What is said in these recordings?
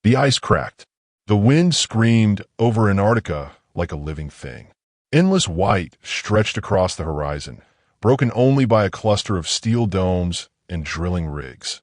The ice cracked. The wind screamed over Antarctica like a living thing. Endless white stretched across the horizon, broken only by a cluster of steel domes and drilling rigs.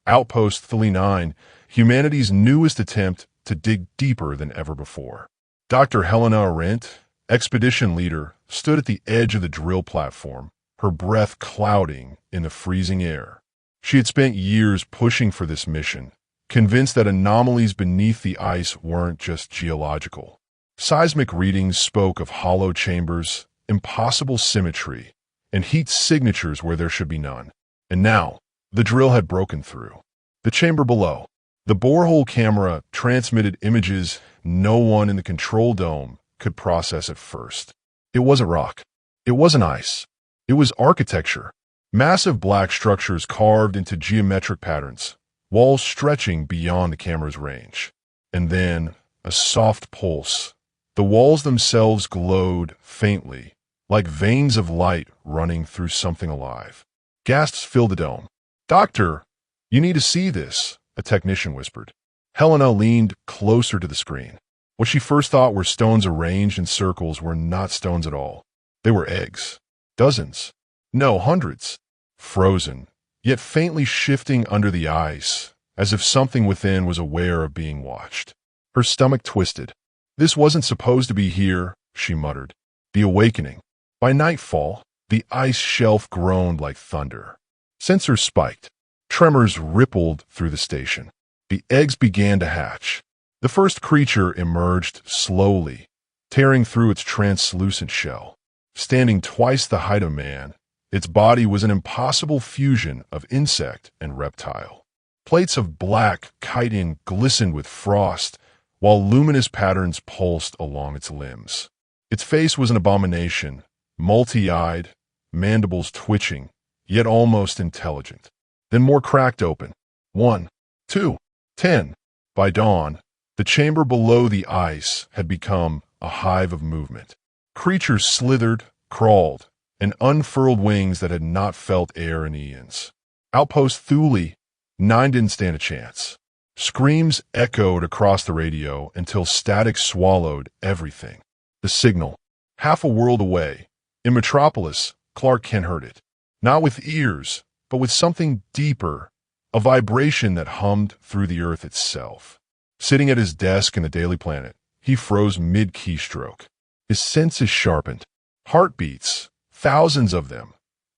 Outpost 39, humanity's newest attempt to dig deeper than ever before. Dr. Helena Arendt, expedition leader, stood at the edge of the drill platform, her breath clouding in the freezing air. She had spent years pushing for this mission, convinced that anomalies beneath the ice weren't just geological. Seismic readings spoke of hollow chambers, impossible symmetry, and heat signatures where there should be none. And now, the drill had broken through. The chamber below. The borehole camera transmitted images no one in the control dome could process at first. It wasn't rock. It wasn't ice. It was architecture. Massive black structures carved into geometric patterns, walls stretching beyond the camera's range. And then, a soft pulse. The walls themselves glowed faintly, like veins of light running through something alive. Gasps filled the dome. "Doctor, you need to see this," a technician whispered. Helena leaned closer to the screen. What she first thought were stones arranged in circles were not stones at all. They were eggs. Dozens. No, hundreds. Frozen, yet faintly shifting under the ice, as if something within was aware of being watched. Her stomach twisted. "This wasn't supposed to be here," she muttered. The awakening. By nightfall, the ice shelf groaned like thunder. Sensors spiked. Tremors rippled through the station. The eggs began to hatch. The first creature emerged slowly, tearing through its translucent shell. Standing twice the height of man, its body was an impossible fusion of insect and reptile. Plates of black chitin glistened with frost, while luminous patterns pulsed along its limbs. Its face was an abomination, multi-eyed, mandibles twitching, yet almost intelligent. Then more cracked open. 1, 2, 10. By dawn, the chamber below the ice had become a hive of movement. Creatures slithered, crawled, and unfurled wings that had not felt air in eons. Outpost Thule 9 didn't stand a chance. Screams echoed across the radio until static swallowed everything. The signal, half a world away. In Metropolis, Clark Kent heard it. Not with ears, but with something deeper, a vibration that hummed through the earth itself. Sitting at his desk in the Daily Planet, he froze mid-keystroke. His senses sharpened. Heartbeats, thousands of them,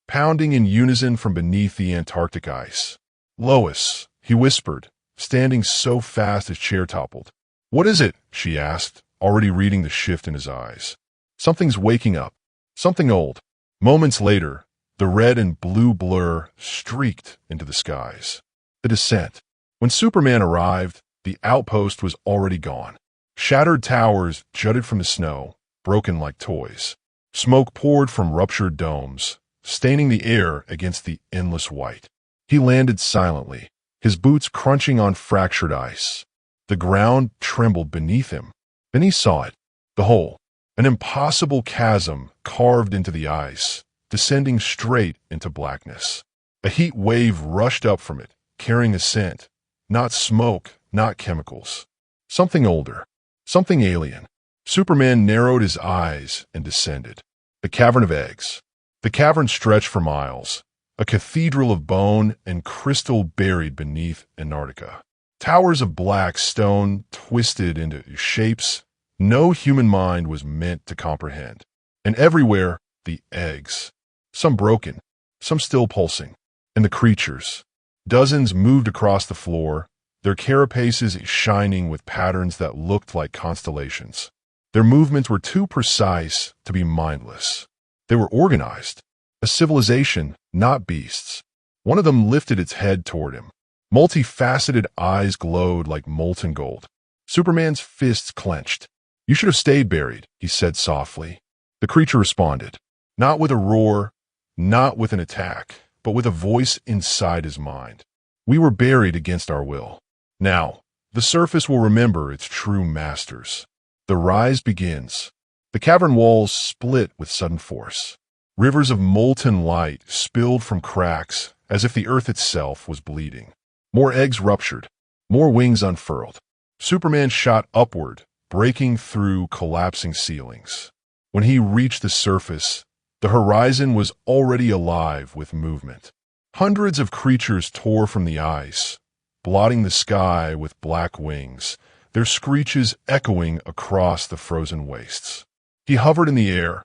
pounding in unison from beneath the Antarctic ice. "Lois," he whispered, standing so fast his chair toppled. "What is it?" she asked, already reading the shift in his eyes. "Something's waking up. Something old." Moments later, the red and blue blur streaked into the skies. The descent. When Superman arrived, the outpost was already gone. Shattered towers jutted from the snow, broken like toys. Smoke poured from ruptured domes, staining the air against the endless white. He landed silently, his boots crunching on fractured ice. The ground trembled beneath him. Then he saw it, the hole, an impossible chasm carved into the ice, descending straight into blackness. A heat wave rushed up from it, carrying a scent, not smoke, not chemicals. Something older, something alien. Superman narrowed his eyes and descended. The cavern of eggs. The cavern stretched for miles, a cathedral of bone and crystal buried beneath Antarctica. Towers of black stone twisted into shapes no human mind was meant to comprehend. And everywhere, the eggs. Some broken, some still pulsing. And the creatures. Dozens moved across the floor, their carapaces shining with patterns that looked like constellations. Their movements were too precise to be mindless. They were organized. A civilization, not beasts. One of them lifted its head toward him. Multifaceted eyes glowed like molten gold. Superman's fists clenched. "You should have stayed buried," he said softly. The creature responded. Not with a roar, not with an attack, but with a voice inside his mind. "We were buried against our will. Now, the surface will remember its true masters." The rise begins. The cavern walls split with sudden force. Rivers of molten light spilled from cracks as if the earth itself was bleeding. More eggs ruptured. More wings unfurled. Superman shot upward, breaking through collapsing ceilings. When he reached the surface, the horizon was already alive with movement. Hundreds of creatures tore from the ice, blotting the sky with black wings, their screeches echoing across the frozen wastes. He hovered in the air,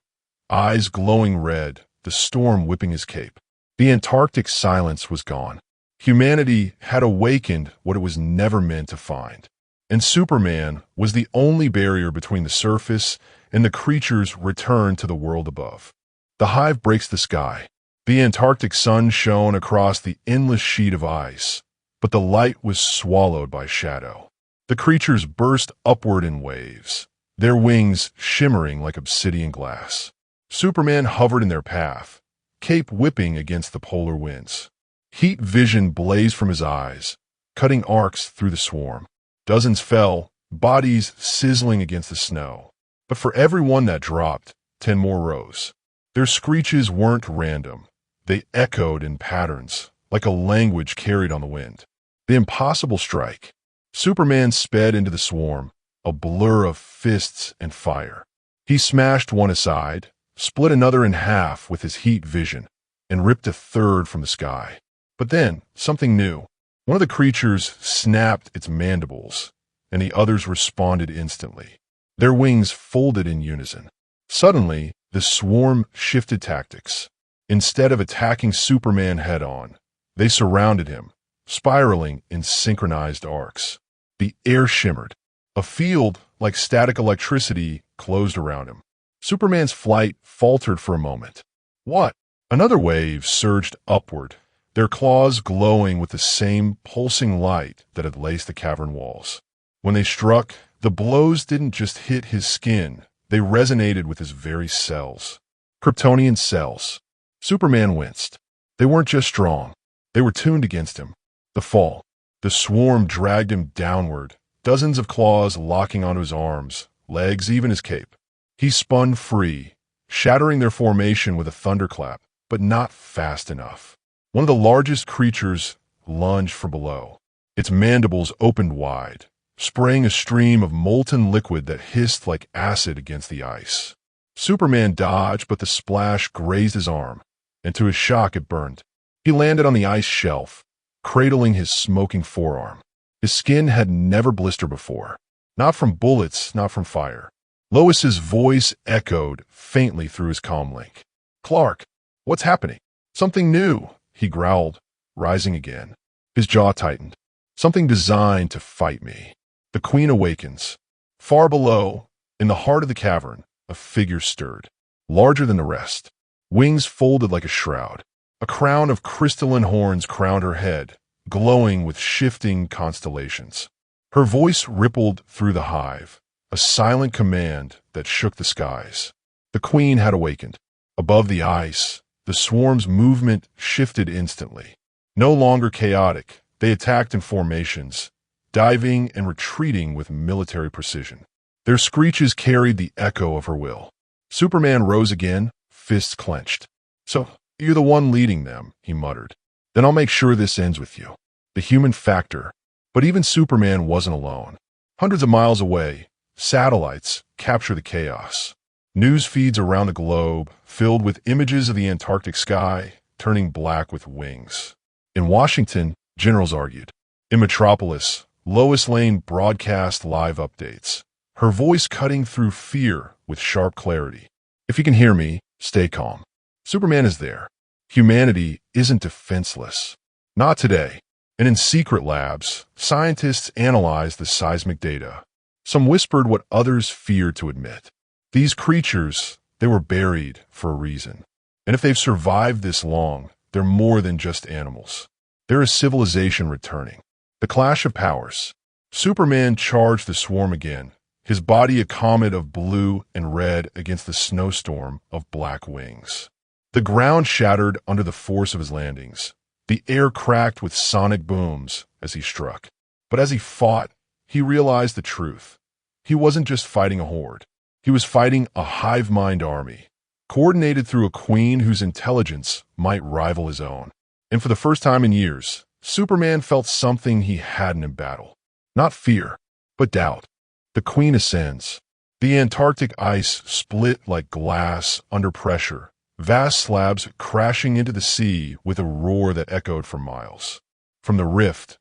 eyes glowing red, the storm whipping his cape. The Antarctic silence was gone. Humanity had awakened what it was never meant to find. And Superman was the only barrier between the surface and the creature's return to the world above. The hive breaks the sky. The Antarctic sun shone across the endless sheet of ice, but the light was swallowed by shadow. The creatures burst upward in waves, their wings shimmering like obsidian glass. Superman hovered in their path, cape whipping against the polar winds. Heat vision blazed from his eyes, cutting arcs through the swarm. Dozens fell, bodies sizzling against the snow. But for every one that dropped, 10 more rose. Their screeches weren't random. They echoed in patterns, like a language carried on the wind. The impossible strike. Superman sped into the swarm, a blur of fists and fire. He smashed one aside, split another in half with his heat vision, and ripped a third from the sky. But then, something new. One of the creatures snapped its mandibles, and the others responded instantly. Their wings folded in unison. Suddenly, the swarm shifted tactics. Instead of attacking Superman head-on, they surrounded him, spiraling in synchronized arcs. The air shimmered. A field, like static electricity, closed around him. Superman's flight faltered for a moment. What? Another wave surged upward, their claws glowing with the same pulsing light that had laced the cavern walls. When they struck, the blows didn't just hit his skin, they resonated with his very cells. Kryptonian cells. Superman winced. They weren't just strong. They were tuned against him. The fall. The swarm dragged him downward, dozens of claws locking onto his arms, legs, even his cape. He spun free, shattering their formation with a thunderclap, but not fast enough. One of the largest creatures lunged from below. Its mandibles opened wide, spraying a stream of molten liquid that hissed like acid against the ice. Superman dodged, but the splash grazed his arm, and to his shock it burned. He landed on the ice shelf, cradling his smoking forearm. His skin had never blistered before. Not from bullets, not from fire. Lois's voice echoed faintly through his comlink. "Clark, what's happening?" "Something new," he growled, rising again. His jaw tightened. "Something designed to fight me." The Queen awakens. Far below, in the heart of the cavern, a figure stirred, larger than the rest. Wings folded like a shroud. A crown of crystalline horns crowned her head, glowing with shifting constellations. Her voice rippled through the hive, a silent command that shook the skies. The Queen had awakened. Above the ice, the swarm's movement shifted instantly. No longer chaotic, they attacked in formations, diving and retreating with military precision. Their screeches carried the echo of her will. Superman rose again, fists clenched. "So, you're the one leading them," he muttered. "Then I'll make sure this ends with you." The human factor. But even Superman wasn't alone. Hundreds of miles away, satellites capture the chaos. News feeds around the globe, filled with images of the Antarctic sky, turning black with wings. In Washington, generals argued. In Metropolis, Lois Lane broadcast live updates, her voice cutting through fear with sharp clarity. "If you can hear me, stay calm. Superman is there. Humanity isn't defenseless. Not today." And in secret labs, scientists analyzed the seismic data. Some whispered what others feared to admit. These creatures, they were buried for a reason. And if they've survived this long, they're more than just animals. They're a civilization returning. The clash of powers. Superman charged the swarm again, his body a comet of blue and red against the snowstorm of black wings. The ground shattered under the force of his landings. The air cracked with sonic booms as he struck. But as he fought, he realized the truth. He wasn't just fighting a horde. He was fighting a hive mind army, coordinated through a queen whose intelligence might rival his own. And for the first time in years, Superman felt something he hadn't in battle. Not fear, But doubt. The queen ascends. The Antarctic ice split like glass under pressure, vast slabs crashing into the sea with a roar that echoed for miles. From the rift,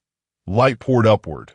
light poured upward,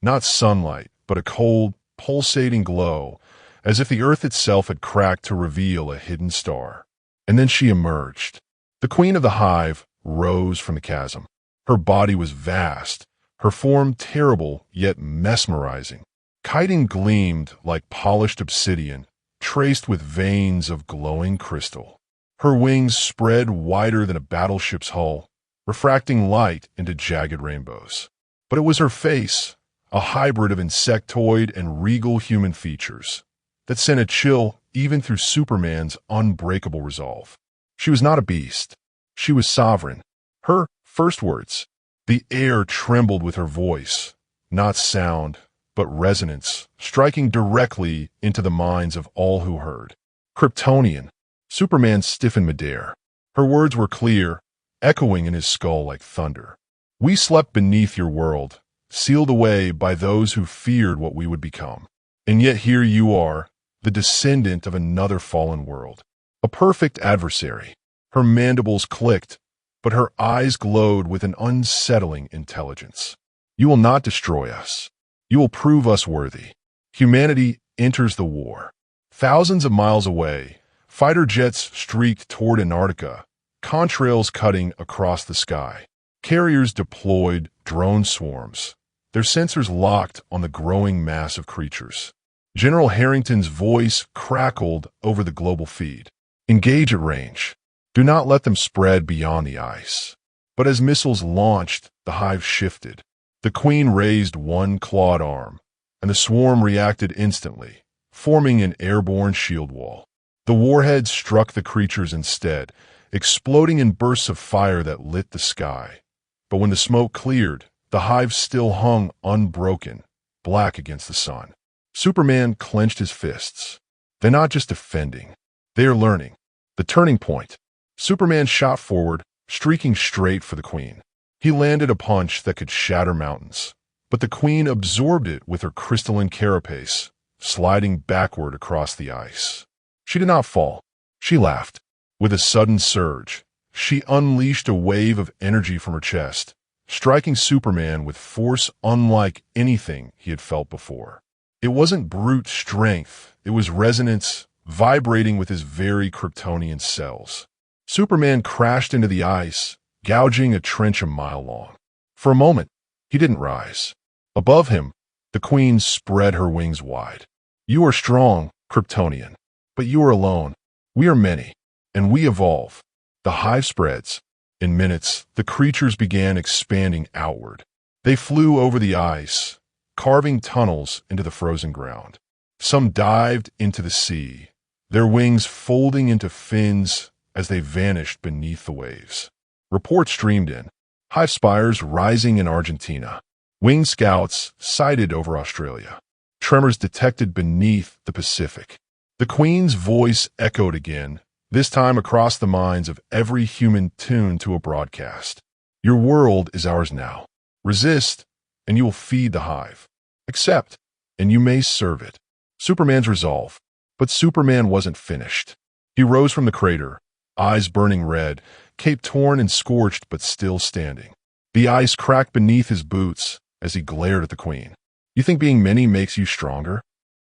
not sunlight, but a cold, pulsating glow, as if the earth itself had cracked to reveal a hidden star. And then she emerged. The queen of the hive rose from the chasm. Her body was vast, her form terrible yet mesmerizing. Chitin gleamed like polished obsidian, traced with veins of glowing crystal. Her wings spread wider than a battleship's hull, refracting light into jagged rainbows. But it was her face, a hybrid of insectoid and regal human features, that sent a chill even through Superman's unbreakable resolve. She was not a beast. She was sovereign. Her first words. The air trembled with her voice, not sound, but resonance, striking directly into the minds of all who heard. Kryptonian. Superman stiffened midair. Her words were clear, echoing in his skull like thunder. We slept beneath your world, sealed away by those who feared what we would become. And yet here you are, the descendant of another fallen world. A perfect adversary. Her mandibles clicked, but her eyes glowed with an unsettling intelligence. You will not destroy us. You will prove us worthy. Humanity enters the war. Thousands of miles away, fighter jets streaked toward Antarctica, contrails cutting across the sky. Carriers deployed drone swarms, their sensors locked on the growing mass of creatures. General Harrington's voice crackled over the global feed. Engage at range. Do not let them spread beyond the ice. But as missiles launched, the hive shifted. The queen raised one clawed arm, and the swarm reacted instantly, forming an airborne shield wall. The warheads struck the creatures instead, exploding in bursts of fire that lit the sky. But when the smoke cleared, the hive still hung unbroken, black against the sun. Superman clenched his fists. They're not just defending. They are learning. The turning point. Superman shot forward, streaking straight for the queen. He landed a punch that could shatter mountains, but the queen absorbed it with her crystalline carapace, sliding backward across the ice. She did not fall. She laughed. With a sudden surge, she unleashed a wave of energy from her chest, striking Superman with force unlike anything he had felt before. It wasn't brute strength, it was resonance vibrating with his very Kryptonian cells. Superman crashed into the ice, gouging a trench a mile long. For a moment, he didn't rise. Above him, the queen spread her wings wide. You are strong, Kryptonian, but you are alone. We are many, and we evolve. The hive spreads. In minutes, the creatures began expanding outward. They flew over the ice, carving tunnels into the frozen ground. Some dived into the sea, their wings folding into fins as they vanished beneath the waves. Reports streamed in. Hive spires rising in Argentina. Winged scouts sighted over Australia. Tremors detected beneath the Pacific. The queen's voice echoed again, this time across the minds of every human tuned to a broadcast. Your world is ours now. Resist, and you will feed the hive. Accept, and you may serve it. Superman's resolve. But Superman wasn't finished. He rose from the crater, eyes burning red, cape torn and scorched but still standing. The ice cracked beneath his boots as he glared at the queen. You think being many makes you stronger?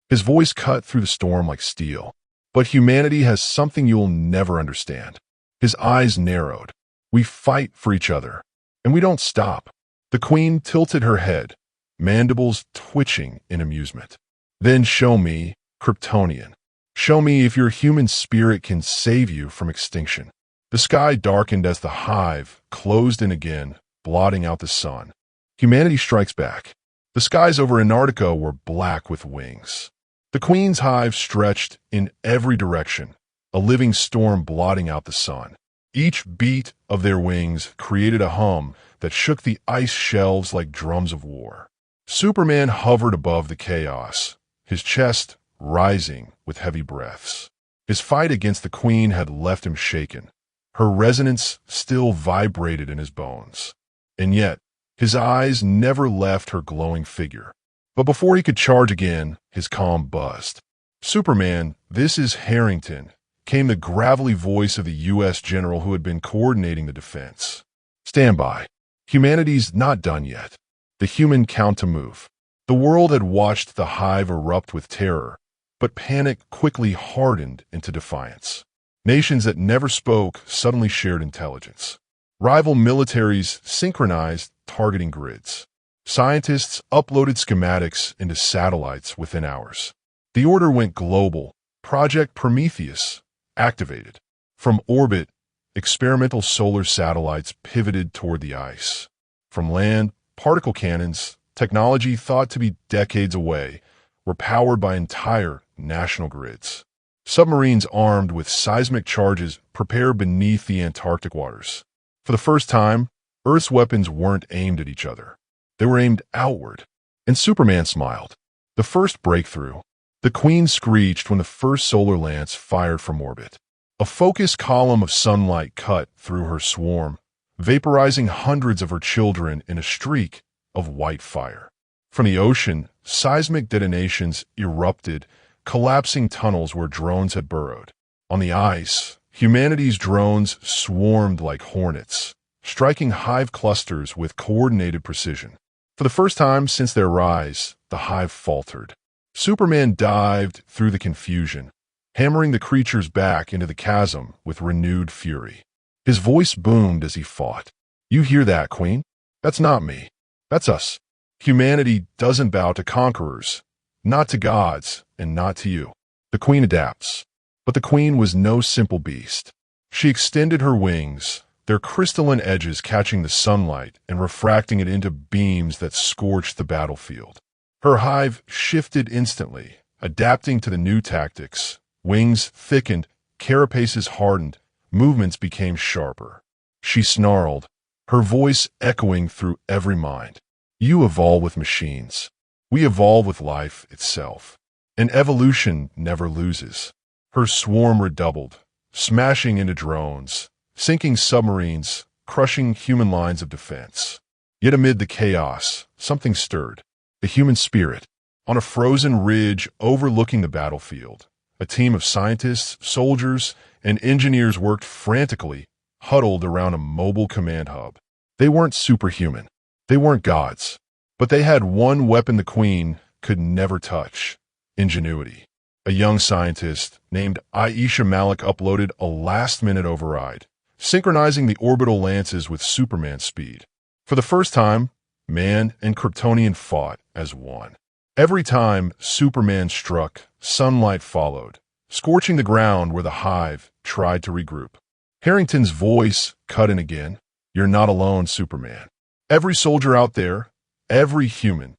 His voice cut through the storm like steel. But humanity has something you'll never understand. His eyes narrowed. We fight for each other, and we don't stop. The queen tilted her head, mandibles twitching in amusement. Then show me, Kryptonian. Show me if your human spirit can save you from extinction. The sky darkened as the hive closed in again, blotting out the sun. Humanity strikes back. The skies over Antarctica were black with wings. The queen's hive stretched in every direction, a living storm blotting out the sun. Each beat of their wings created a hum that shook the ice shelves like drums of war. Superman hovered above the chaos, his chest rising with heavy breaths. His fight against the queen had left him shaken. Her resonance still vibrated in his bones. And yet, his eyes never left her glowing figure. But before he could charge again, his comm buzzed. "Superman, this is Harrington," came the gravelly voice of the U.S. general who had been coordinating the defense. "Stand by. Humanity's not done yet." The human count to move. The world had watched the hive erupt with terror, but panic quickly hardened into defiance. Nations that never spoke suddenly shared intelligence. Rival militaries synchronized targeting grids. Scientists uploaded schematics into satellites within hours. The order went global. Project Prometheus activated. From orbit, experimental solar satellites pivoted toward the ice. From land, particle cannons, technology thought to be decades away, were powered by entire national grids. Submarines armed with seismic charges prepared beneath the Antarctic waters. For the first time, Earth's weapons weren't aimed at each other. They were aimed outward. And Superman smiled. The first breakthrough. The Queen screeched when the first solar lance fired from orbit. A focused column of sunlight cut through her swarm, vaporizing hundreds of her children in a streak of white fire. From the ocean, seismic detonations erupted, collapsing tunnels where drones had burrowed. On the ice, humanity's drones swarmed like hornets, striking hive clusters with coordinated precision. For the first time since their rise, the hive faltered. Superman dived through the confusion, hammering the creatures back into the chasm with renewed fury. His voice boomed as he fought. "You hear that, Queen? That's not me. That's us. Humanity doesn't bow to conquerors, not to gods, and not to you." The Queen adapts. But the Queen was no simple beast. She extended her wings, their crystalline edges catching the sunlight and refracting it into beams that scorched the battlefield. Her hive shifted instantly, adapting to the new tactics. Wings thickened, carapaces hardened, movements became sharper. She snarled, her voice echoing through every mind. "You evolve with machines. We evolve with life itself. And evolution never loses." Her swarm redoubled, smashing into drones, sinking submarines, crushing human lines of defense. Yet amid the chaos, something stirred. The human spirit. On a frozen ridge overlooking the battlefield, a team of scientists, soldiers, and engineers worked frantically, huddled around a mobile command hub. They weren't superhuman. They weren't gods. But they had one weapon the Queen could never touch: ingenuity. A young scientist named Aisha Malik uploaded a last-minute override, synchronizing the orbital lances with Superman speed. For the first time, man and Kryptonian fought as one. Every time Superman struck, sunlight followed, scorching the ground where the hive tried to regroup. Harrington's voice cut in again. "You're not alone, Superman. Every soldier out there, every human,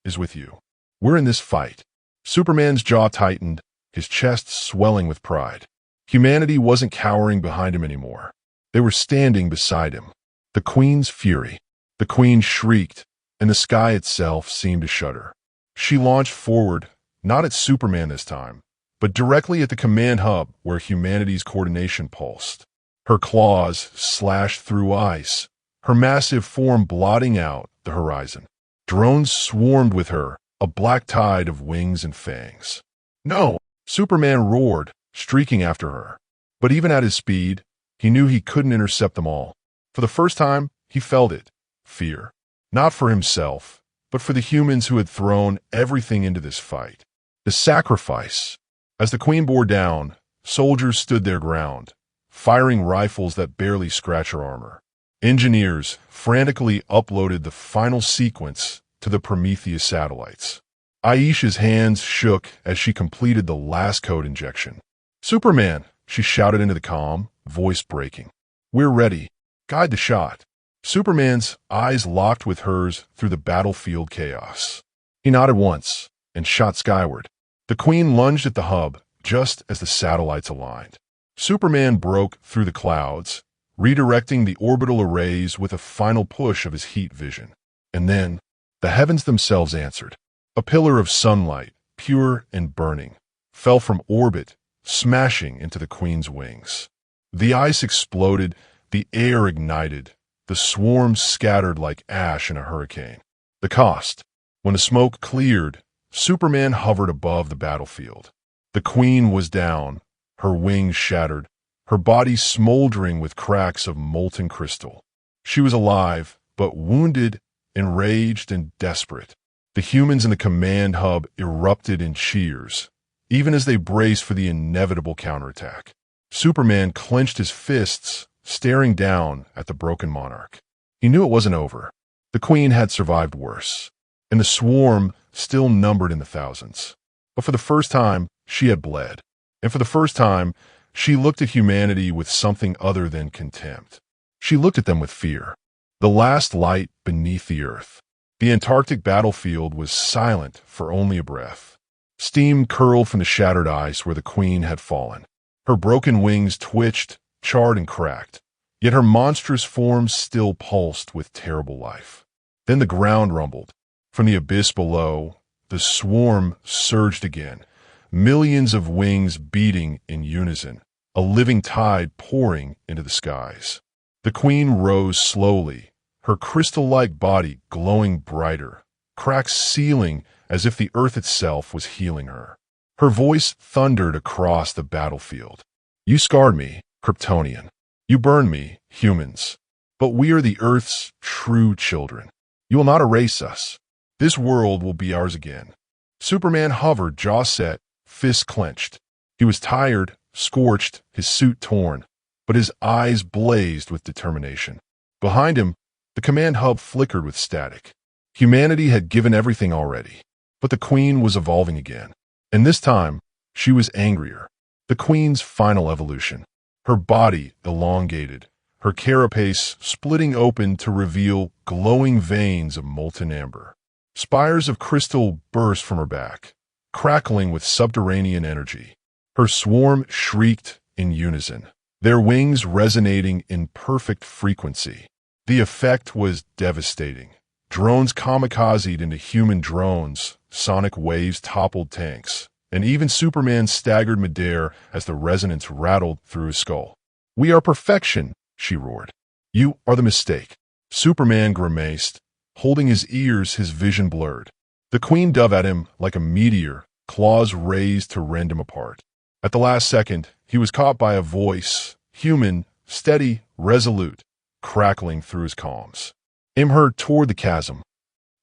is with you. We're in this fight." Superman's jaw tightened, his chest swelling with pride. Humanity wasn't cowering behind him anymore. They were standing beside him. The Queen's fury. The Queen shrieked, and the sky itself seemed to shudder. She launched forward, not at Superman this time, but directly at the command hub where humanity's coordination pulsed. Her claws slashed through ice, her massive form blotting out the horizon. Drones swarmed with her, a black tide of wings and fangs. "No!" Superman roared, streaking after her. But even at his speed, he knew he couldn't intercept them all. For the first time, he felt it. Fear. Not for himself, but for the humans who had thrown everything into this fight. The sacrifice. As the Queen bore down, soldiers stood their ground, firing rifles that barely scratched her armor. Engineers frantically uploaded the final sequence to the Prometheus satellites. Aisha's hands shook as she completed the last code injection. "Superman!" she shouted into the comm, voice breaking. "We're ready. Guide the shot." Superman's eyes locked with hers through the battlefield chaos. He nodded once and shot skyward. The Queen lunged at the hub just as the satellites aligned. Superman broke through the clouds, redirecting the orbital arrays with a final push of his heat vision. And then, the heavens themselves answered. A pillar of sunlight, pure and burning, fell from orbit, smashing into the Queen's wings. The ice exploded, the air ignited, the swarms scattered like ash in a hurricane. The cost. When the smoke cleared, Superman hovered above the battlefield. The Queen was down, her wings shattered, her body smoldering with cracks of molten crystal. She was alive, but wounded, enraged, and desperate. The humans in the command hub erupted in cheers, even as they braced for the inevitable counterattack. Superman clenched his fists, staring down at the broken monarch. He knew it wasn't over. The Queen had survived worse, and the swarm still numbered in the thousands. But for the first time, she had bled. And for the first time, she looked at humanity with something other than contempt. She looked at them with fear. The last light beneath the earth. The Antarctic battlefield was silent for only a breath. Steam curled from the shattered ice where the Queen had fallen. Her broken wings twitched, charred and cracked, yet her monstrous form still pulsed with terrible life. Then the ground rumbled. From the abyss below, the swarm surged again, millions of wings beating in unison, a living tide pouring into the skies. The Queen rose slowly, her crystal-like body glowing brighter, cracks sealing as if the earth itself was healing her. Her voice thundered across the battlefield. "You scarred me, Kryptonian. You burned me, humans. But we are the Earth's true children. You will not erase us. This world will be ours again." Superman hovered, jaw set, fists clenched. He was tired, scorched, his suit torn, but his eyes blazed with determination. Behind him, the command hub flickered with static. Humanity had given everything already, but the Queen was evolving again. And this time, she was angrier. The Queen's final evolution. Her body elongated, her carapace splitting open to reveal glowing veins of molten amber. Spires of crystal burst from her back, crackling with subterranean energy. Her swarm shrieked in unison, their wings resonating in perfect frequency. The effect was devastating. Drones kamikazed into human drones, sonic waves toppled tanks, and even Superman staggered midair as the resonance rattled through his skull. "We are perfection," she roared. "You are the mistake." Superman grimaced, holding his ears, his vision blurred. The Queen dove at him like a meteor, claws raised to rend him apart. At the last second, he was caught by a voice, human, steady, resolute, crackling through his comms. "Aim her toward the chasm."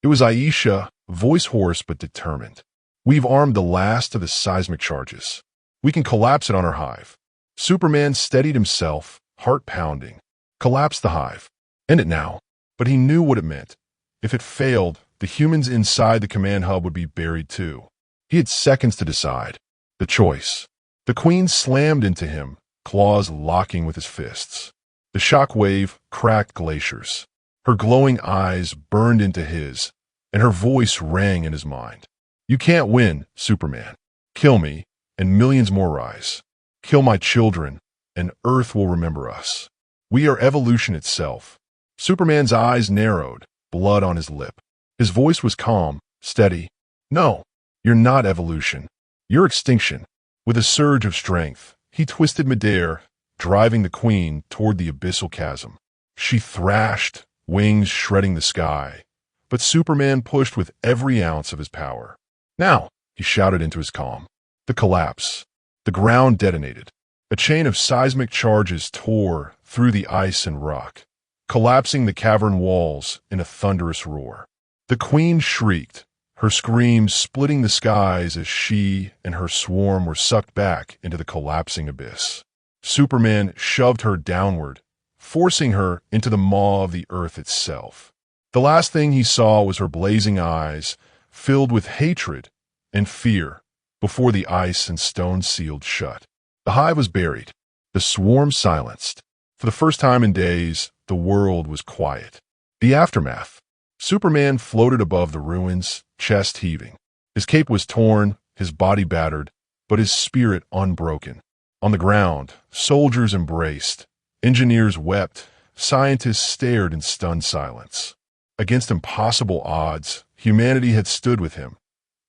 It was Aisha, voice hoarse but determined. "We've armed the last of the seismic charges. We can collapse it on her hive." Superman steadied himself, heart pounding. Collapse the hive. End it now. But he knew what it meant. If it failed, the humans inside the command hub would be buried too. He had seconds to decide. The choice. The Queen slammed into him, claws locking with his fists. The shock wave cracked glaciers. Her glowing eyes burned into his, and her voice rang in his mind. "You can't win, Superman. Kill me, and millions more rise. Kill my children, and Earth will remember us. We are evolution itself." Superman's eyes narrowed, blood on his lip. His voice was calm, steady. "No, you're not evolution. You're extinction." With a surge of strength, he twisted midair, driving the Queen toward the abyssal chasm. She thrashed, wings shredding the sky, but Superman pushed with every ounce of his power. "Now," he shouted into his calm. The collapse. The ground detonated. A chain of seismic charges tore through the ice and rock, collapsing the cavern walls in a thunderous roar. The Queen shrieked, her screams splitting the skies as she and her swarm were sucked back into the collapsing abyss. Superman shoved her downward, forcing her into the maw of the earth itself. The last thing he saw was her blazing eyes, filled with hatred and fear, before the ice and stone sealed shut. The hive was buried, the swarm silenced. For the first time in days, the world was quiet. The aftermath. Superman floated above the ruins, chest heaving. His cape was torn, his body battered, but his spirit unbroken. On the ground, soldiers embraced, engineers wept, scientists stared in stunned silence. Against impossible odds, humanity had stood with him,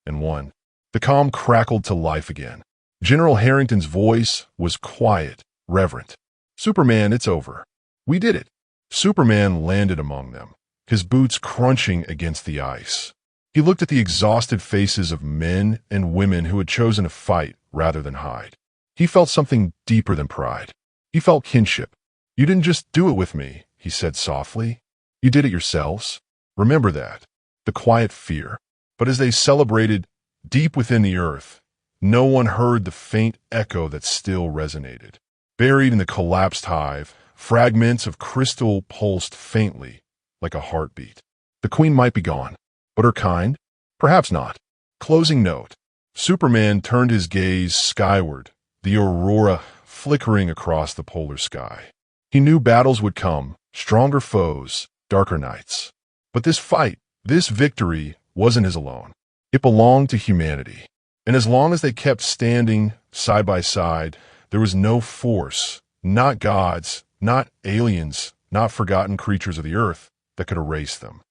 and won. The calm crackled to life again. General Harrington's voice was quiet, reverent. "Superman, it's over. We did it." Superman landed among them, his boots crunching against the ice. He looked at the exhausted faces of men and women who had chosen to fight rather than hide. He felt something deeper than pride. He felt kinship. "You didn't just do it with me," he said softly. "You did it yourselves. Remember that." The quiet fear. But as they celebrated deep within the earth, no one heard the faint echo that still resonated. Buried in the collapsed hive, fragments of crystal pulsed faintly, like a heartbeat. The queen might be gone, but her kind? Perhaps not. Closing note. Superman turned his gaze skyward, the aurora flickering across the polar sky. He knew battles would come, stronger foes, darker nights. But this fight, this victory, wasn't his alone. It belonged to humanity. And as long as they kept standing side by side, there was no force, not gods, not aliens, not forgotten creatures of the earth, that could erase them.